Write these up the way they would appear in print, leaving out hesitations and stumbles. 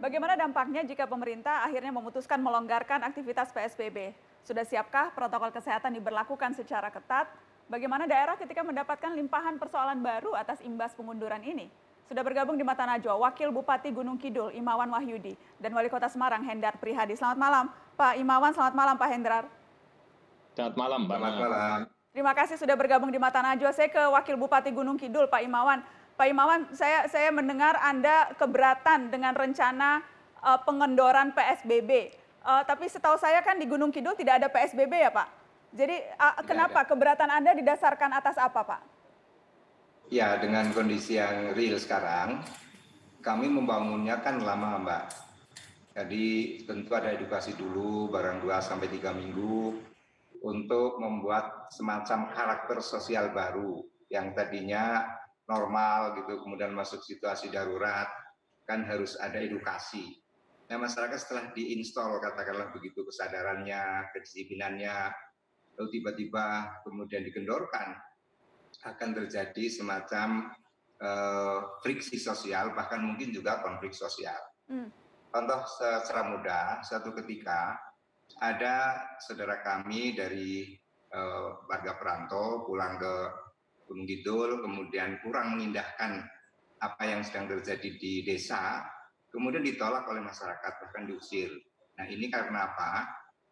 Bagaimana dampaknya jika pemerintah akhirnya memutuskan melonggarkan aktivitas PSBB? Sudah siapkah protokol kesehatan diberlakukan secara ketat? Bagaimana daerah ketika mendapatkan limpahan persoalan baru atas imbas pengunduran ini? Sudah bergabung di Mata Najwa, Wakil Bupati Gunung Kidul Imawan Wahyudi dan Wali Kota Semarang Hendar Prihadi. Selamat malam Pak Imawan, selamat malam Pak Hendrar. Selamat malam Mbak. Selamat malam. Terima kasih sudah bergabung di Mata Najwa. Saya ke Wakil Bupati Gunung Kidul Pak Imawan. Pak Imawan, saya mendengar Anda keberatan dengan rencana pengendoran PSBB. Tapi setahu saya kan di Gunung Kidul tidak ada PSBB ya Pak. Jadi kenapa keberatan Anda didasarkan atas apa Pak? Ya, dengan kondisi yang real sekarang, kami membangunnya kan lama Mbak. Jadi tentu ada edukasi dulu, barang 2-3 minggu, untuk membuat semacam karakter sosial baru yang tadinya normal gitu, kemudian masuk situasi darurat, kan harus ada edukasi. Nah, masyarakat setelah diinstal, katakanlah begitu, kesadarannya, kedisiplinannya, lalu tiba-tiba kemudian dikendorkan, akan terjadi semacam friksi sosial, bahkan mungkin juga konflik sosial. Contoh secara mudah, suatu ketika ada saudara kami dari warga perantau pulang ke Gunung Kidul, kemudian kurang mengindahkan apa yang sedang terjadi di desa, kemudian ditolak oleh masyarakat, bahkan diusir. Nah, ini karena apa?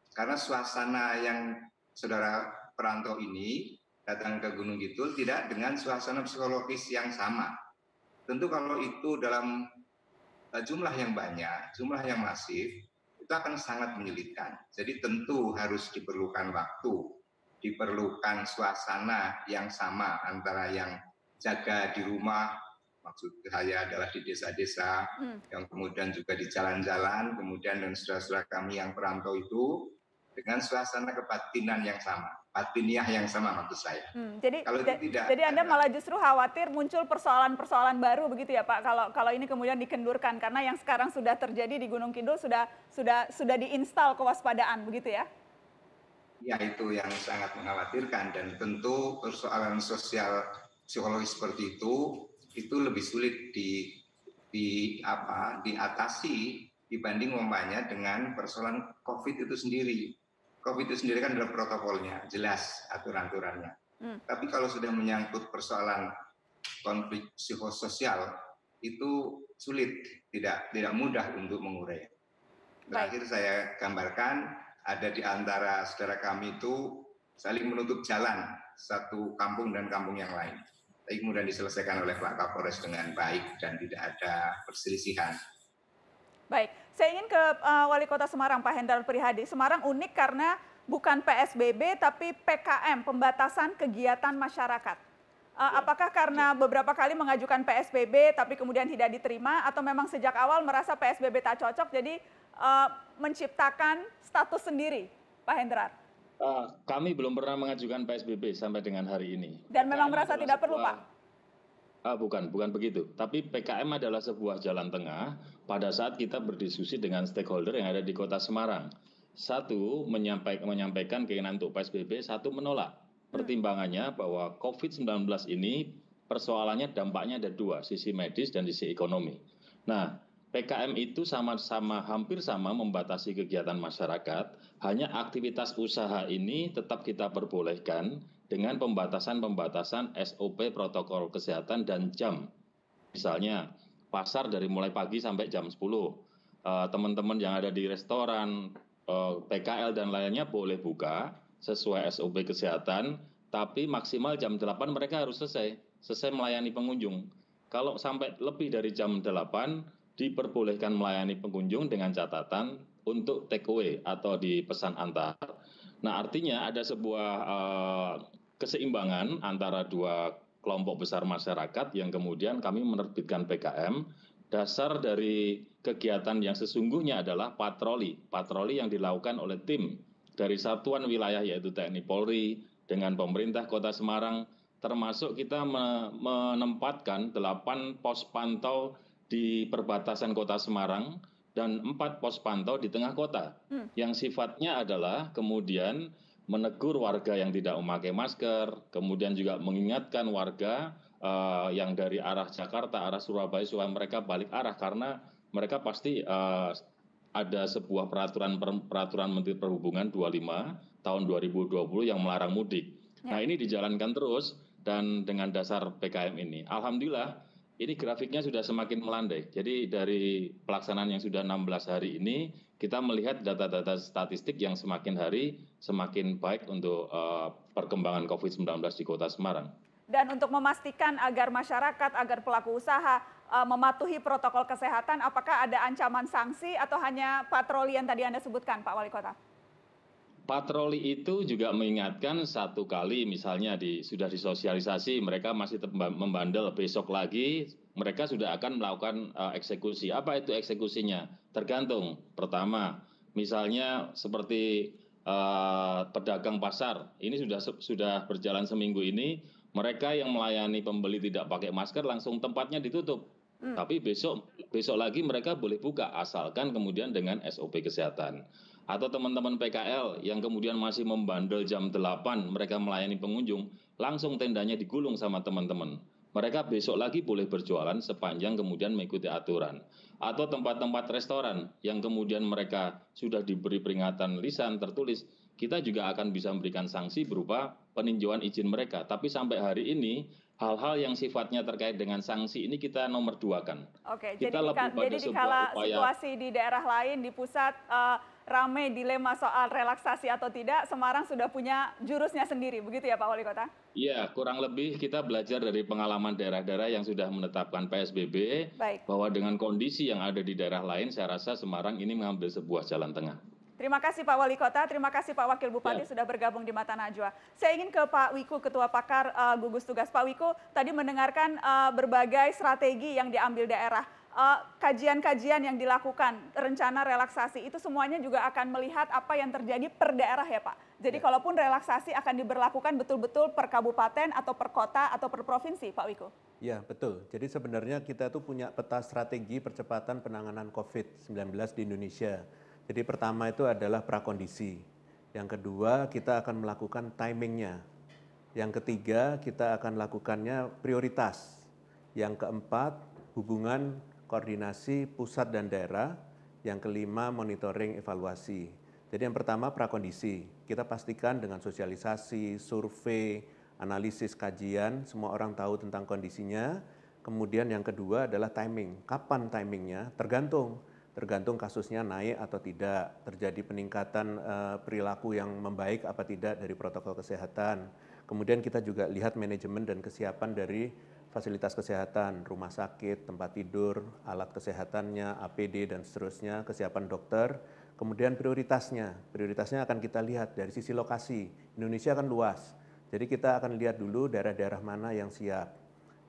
Karena suasana yang saudara perantau ini datang ke Gunung Kidul tidak dengan suasana psikologis yang sama. Tentu kalau itu dalam jumlah yang banyak, jumlah yang masif, itu akan sangat menyulitkan. Jadi tentu harus diperlukan waktu, diperlukan suasana yang sama antara yang jaga di rumah, maksud saya adalah di desa-desa, yang kemudian juga di jalan-jalan, kemudian dan saudara-saudara kami yang perantau itu dengan suasana kebatinan yang sama, batiniah yang sama maksud saya. Jadi Anda malah justru khawatir muncul persoalan-persoalan baru begitu ya Pak, kalau ini kemudian dikendurkan, karena yang sekarang sudah terjadi di Gunung Kidul sudah diinstal kewaspadaan begitu ya? Ya, itu yang sangat mengkhawatirkan, dan tentu persoalan sosial psikologis seperti itu lebih sulit diatasi dibanding umpamanya dengan persoalan COVID itu sendiri. COVID itu sendiri kan ada protokolnya, jelas aturan-aturannya. Tapi kalau sudah menyangkut persoalan konflik psikososial, itu sulit, tidak mudah untuk mengurai. Terakhir saya gambarkan, ada di antara saudara kami itu saling menutup jalan satu kampung dan kampung yang lain. Tapi kemudian diselesaikan oleh Pak Kapolres dengan baik dan tidak ada perselisihan. Baik, saya ingin ke Wali Kota Semarang, Pak Hendar Prihadi. Semarang unik karena bukan PSBB tapi PKM, pembatasan kegiatan masyarakat. Apakah karena beberapa kali mengajukan PSBB tapi kemudian tidak diterima, atau memang sejak awal merasa PSBB tak cocok jadi menciptakan status sendiri, Pak Hendrar? Kami belum pernah mengajukan PSBB sampai dengan hari ini. Dan memang merasa tidak perlu, Pak? Bukan begitu. Tapi PKM adalah sebuah jalan tengah pada saat kita berdiskusi dengan stakeholder yang ada di Kota Semarang. Satu, menyampaikan keinginan untuk PSBB, satu menolak. Pertimbangannya bahwa COVID-19 ini persoalannya dampaknya ada dua, sisi medis dan sisi ekonomi. Nah, PKM itu hampir sama membatasi kegiatan masyarakat, hanya aktivitas usaha ini tetap kita perbolehkan dengan pembatasan SOP protokol kesehatan dan jam. Misalnya pasar dari mulai pagi sampai jam 10. Teman-teman yang ada di restoran, PKL dan lainnya boleh buka sesuai SOP kesehatan, tapi maksimal jam 8 mereka harus selesai melayani pengunjung. Kalau sampai lebih dari jam 8, diperbolehkan melayani pengunjung dengan catatan untuk take away atau dipesan antar. Nah, artinya ada sebuah keseimbangan antara dua kelompok besar masyarakat yang kemudian kami menerbitkan PKM. Dasar dari kegiatan yang sesungguhnya adalah patroli yang dilakukan oleh tim dari satuan wilayah yaitu TNI Polri dengan pemerintah Kota Semarang, termasuk kita menempatkan 8 pos pantau di perbatasan Kota Semarang dan 4 pos pantau di tengah kota, yang sifatnya adalah kemudian menegur warga yang tidak memakai masker, kemudian juga mengingatkan warga yang dari arah Jakarta, arah Surabaya supaya mereka balik arah, karena mereka pasti ada sebuah peraturan Menteri Perhubungan 25 tahun 2020 yang melarang mudik. Nah, ini dijalankan terus dan dengan dasar PKM ini, alhamdulillah ini grafiknya sudah semakin melandai. Jadi dari pelaksanaan yang sudah 16 hari ini, kita melihat data-data statistik yang semakin hari semakin baik untuk perkembangan COVID-19 di Kota Semarang. Dan untuk memastikan agar masyarakat, agar pelaku usaha mematuhi protokol kesehatan, apakah ada ancaman sanksi atau hanya patroli yang tadi Anda sebutkan, Pak Wali Kota? Patroli itu juga mengingatkan satu kali, misalnya sudah disosialisasi, mereka masih membandel, besok lagi mereka sudah akan melakukan eksekusi. Apa itu eksekusinya? Tergantung. Pertama, misalnya seperti pedagang pasar, ini sudah berjalan seminggu ini, mereka yang melayani pembeli tidak pakai masker langsung tempatnya ditutup. Tapi besok lagi mereka boleh buka asalkan kemudian dengan SOP kesehatan. Atau teman-teman PKL yang kemudian masih membandel jam 8 mereka melayani pengunjung, langsung tendanya digulung sama teman-teman. Mereka besok lagi boleh berjualan sepanjang kemudian mengikuti aturan. Atau tempat-tempat restoran yang kemudian mereka sudah diberi peringatan lisan tertulis, kita juga akan bisa memberikan sanksi berupa peninjauan izin mereka. Tapi sampai hari ini hal-hal yang sifatnya terkait dengan sanksi ini kita nomor 2-kan. Oke, jadi di kala situasi di daerah lain, di pusat ramai dilema soal relaksasi atau tidak, Semarang sudah punya jurusnya sendiri, begitu ya Pak Wali Kota? Iya, kurang lebih kita belajar dari pengalaman daerah-daerah yang sudah menetapkan PSBB, bahwa dengan kondisi yang ada di daerah lain, saya rasa Semarang ini mengambil sebuah jalan tengah. Terima kasih Pak Wali Kota, terima kasih Pak Wakil Bupati sudah bergabung di Mata Najwa. Saya ingin ke Pak Wiku, Ketua Pakar Gugus Tugas. Pak Wiku, tadi mendengarkan berbagai strategi yang diambil daerah. Kajian-kajian yang dilakukan, rencana relaksasi, itu semuanya juga akan melihat apa yang terjadi per daerah ya Pak? Jadi kalaupun relaksasi akan diberlakukan betul-betul per kabupaten atau per kota atau per provinsi, Pak Wiku? Ya, betul. Jadi sebenarnya kita tuh punya peta strategi percepatan penanganan COVID-19 di Indonesia. Jadi pertama itu adalah prakondisi. Yang kedua, kita akan melakukan timingnya. Yang ketiga, kita akan lakukannya prioritas. Yang keempat, hubungan koordinasi pusat dan daerah. Yang kelima, monitoring evaluasi. Jadi yang pertama prakondisi. Kita pastikan dengan sosialisasi, survei, analisis, kajian, semua orang tahu tentang kondisinya. Kemudian yang kedua adalah timing. Kapan timingnya? Tergantung kasusnya naik atau tidak, terjadi peningkatan perilaku yang membaik apa tidak dari protokol kesehatan. Kemudian kita juga lihat manajemen dan kesiapan dari fasilitas kesehatan, rumah sakit, tempat tidur, alat kesehatannya, APD dan seterusnya, kesiapan dokter. Kemudian prioritasnya akan kita lihat dari sisi lokasi. Indonesia kan luas, jadi kita akan lihat dulu daerah-daerah mana yang siap,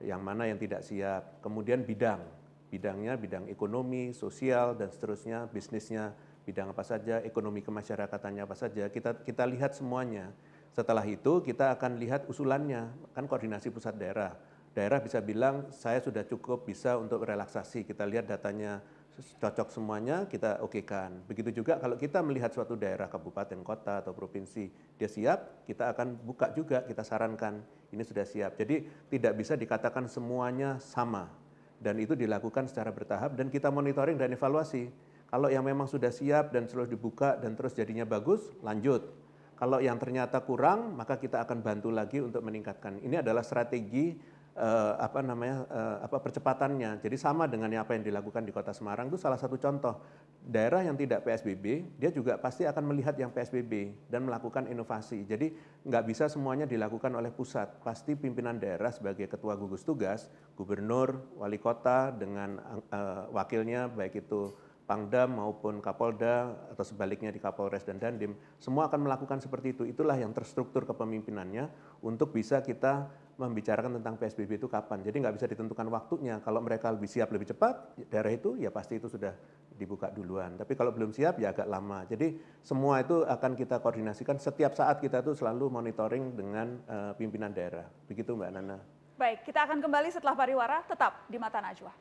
yang mana yang tidak siap. Kemudian bidangnya bidang ekonomi, sosial, dan seterusnya, bisnisnya, bidang apa saja, ekonomi kemasyarakatannya apa saja, kita lihat semuanya. Setelah itu kita akan lihat usulannya, kan koordinasi pusat daerah. Daerah bisa bilang, saya sudah cukup bisa untuk relaksasi, kita lihat datanya cocok semuanya, kita okekan. Begitu juga kalau kita melihat suatu daerah, kabupaten, kota, atau provinsi, dia siap, kita akan buka juga, kita sarankan, ini sudah siap. Jadi tidak bisa dikatakan semuanya sama. Dan itu dilakukan secara bertahap dan kita monitoring dan evaluasi. Kalau yang memang sudah siap dan terus dibuka dan terus jadinya bagus, lanjut. Kalau yang ternyata kurang, maka kita akan bantu lagi untuk meningkatkan. Ini adalah strategi percepatannya. Jadi sama dengan apa yang dilakukan di Kota Semarang itu salah satu contoh. Daerah yang tidak PSBB, dia juga pasti akan melihat yang PSBB dan melakukan inovasi. Jadi nggak bisa semuanya dilakukan oleh pusat. Pasti pimpinan daerah sebagai ketua gugus tugas, gubernur, wali kota dengan wakilnya, baik itu Pangdam maupun Kapolda atau sebaliknya di Kapolres dan Dandim, semua akan melakukan seperti itu. Itulah yang terstruktur kepemimpinannya untuk bisa kita membicarakan tentang PSBB itu kapan. Jadi nggak bisa ditentukan waktunya. Kalau mereka lebih siap lebih cepat, daerah itu ya pasti itu sudah dibuka duluan. Tapi kalau belum siap ya agak lama. Jadi semua itu akan kita koordinasikan. Setiap saat kita tuh selalu monitoring dengan pimpinan daerah. Begitu Mbak Nana. Baik, kita akan kembali setelah pariwara, tetap di Mata Najwa.